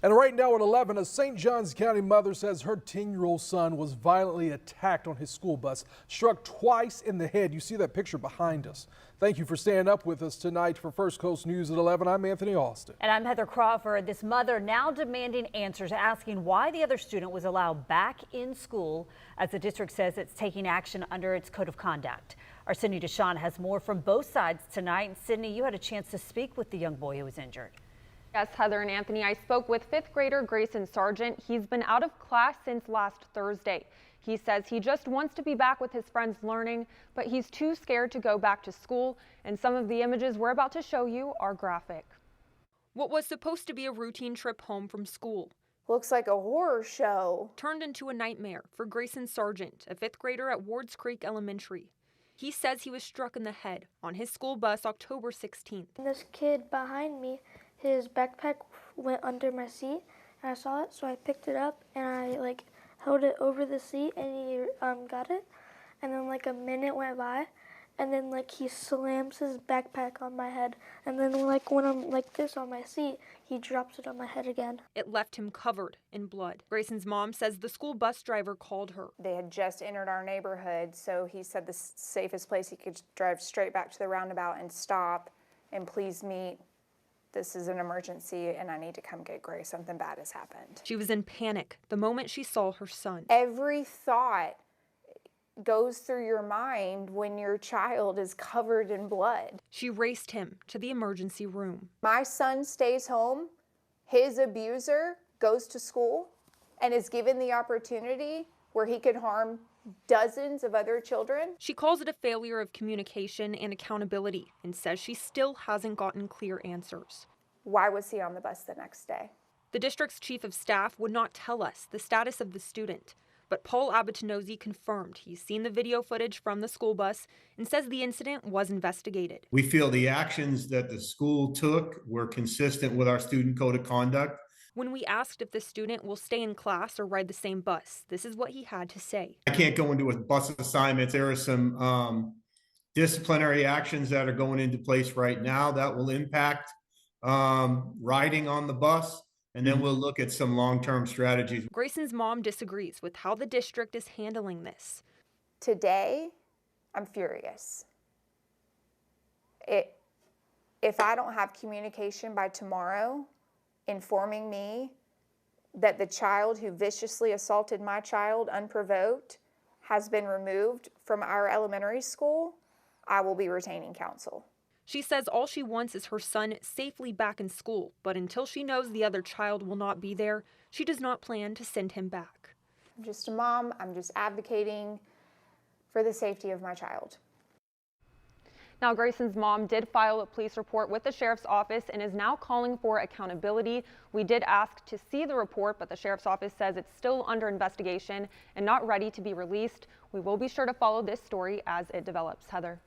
And right now at 11, a St. Johns County mother says her 10-year-old son was violently attacked on his school bus, struck twice in the head. You see that picture behind us. Thank you for staying up with us tonight for First Coast News at 11. I'm Anthony Austin. And I'm Heather Crawford. This mother now demanding answers, asking why the other student was allowed back in school, as the district says it's taking action under its code of conduct. Our Sydney Deshawn has more from both sides tonight. And Sydney, you had a chance to speak with the young boy who was injured. Yes, Heather and Anthony, I spoke with 5th grader Grayson Sargent. He's been out of class since last Thursday. He says he just wants to be back with his friends learning, but he's too scared to go back to school. And some of the images we're about to show you are graphic. What was supposed to be a routine trip home from school looks like a horror show turned into a nightmare for Grayson Sargent, a 5th grader at Wards Creek Elementary. He says he was struck in the head on his school bus October 16th. This kid behind me, his backpack went under my seat, and I saw it, so I picked it up and I held it over the seat, and he got it. And then a minute went by, and then he slams his backpack on my head, and then when I'm like this on my seat, he drops it on my head again. It left him covered in blood. Grayson's mom says the school bus driver called her. They had just entered our neighborhood, so he said the safest place he could drive straight back to the roundabout and stop and please meet. This is an emergency and I need to come get Gray. Something bad has happened. She was in panic the moment she saw her son. Every thought goes through your mind when your child is covered in blood. She raced him to the emergency room. My son stays home. His abuser goes to school and is given the opportunity where he could harm dozens of other children. She calls it a failure of communication and accountability and says she still hasn't gotten clear answers. Why was he on the bus the next day? The district's chief of staff would not tell us the status of the student, but Paul Abatanose confirmed he's seen the video footage from the school bus and says the incident was investigated. We feel the actions that the school took were consistent with our student code of conduct. When we asked if the student will stay in class or ride the same bus, this is what he had to say. I can't go into a bus assignment. There are some disciplinary actions that are going into place right now that will impact riding on the bus, and then we'll look at some long-term strategies. Grayson's mom disagrees with how the district is handling this. Today, I'm furious. If I don't have communication by tomorrow, informing me that the child who viciously assaulted my child unprovoked has been removed from our elementary school, I will be retaining counsel. She says all she wants is her son safely back in school, but until she knows the other child will not be there, she does not plan to send him back. I'm just a mom. I'm just advocating for the safety of my child. Now, Grayson's mom did file a police report with the sheriff's office and is now calling for accountability. We did ask to see the report, but the sheriff's office says it's still under investigation and not ready to be released. We will be sure to follow this story as it develops. Heather.